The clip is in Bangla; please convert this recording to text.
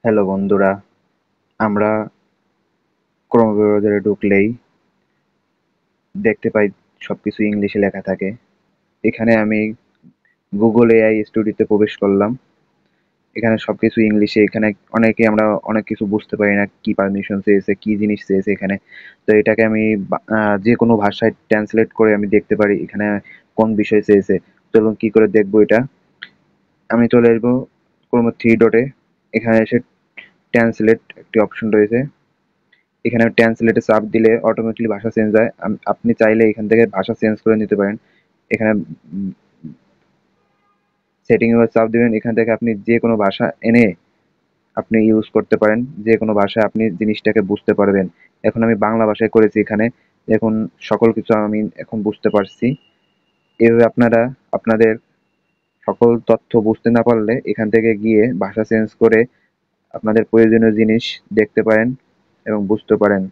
হ্যালো বন্ধুরা, আমরা ক্রোম ব্রাউজারে ঢুকলেই দেখতে পাই সবকিছু ইংলিশে লেখা থাকে। এখানে আমি গুগল এআই স্টুডিওতে প্রবেশ করলাম। এখানে সবকিছু ইংলিশে। এখানে আমরা অনেক কিছু বুঝতে পারি না, কি পারমিশন চেয়েছে, কি জিনিস চেয়েছে এখানে। তো এটাকে আমি যে কোনো ভাষায় ট্রান্সলেট করে আমি দেখতে পারি এখানে কোন বিষয় চেয়েছে। চলুন কি করে দেখবো এটা। আমি চলে আসবো ক্রোম থ্রি ডটে। এখানে এসে ট্রান্সলেট একটি অপশন রয়েছে। এখানে ট্রান্সলেটে চাপ দিলে অটোমেটিক্যালি ভাষা চেঞ্জ হয়। আপনি চাইলে এখান থেকে ভাষা চেঞ্জ করে নিতে পারেন। এখানে সেটিং এ চাপ দিবেন, এখান থেকে আপনি যে কোনো ভাষা এনে আপনি ইউজ করতে পারেন। যে কোনো ভাষায় আপনি জিনিসটাকে বুঝতে পারবেন। এখন আমি বাংলা ভাষায় করেছি এখানে। এখন সকল কিছু আমি এখন বুঝতে পারছি। এভাবে আপনারা আপনাদের সকল তথ্য বুঝতে না পারলে এখান থেকে গিয়ে ভাষা চেঞ্জ করে আপনাদের প্রয়োজনীয় জিনিস দেখতে পারেন এবং বুঝতে পারেন।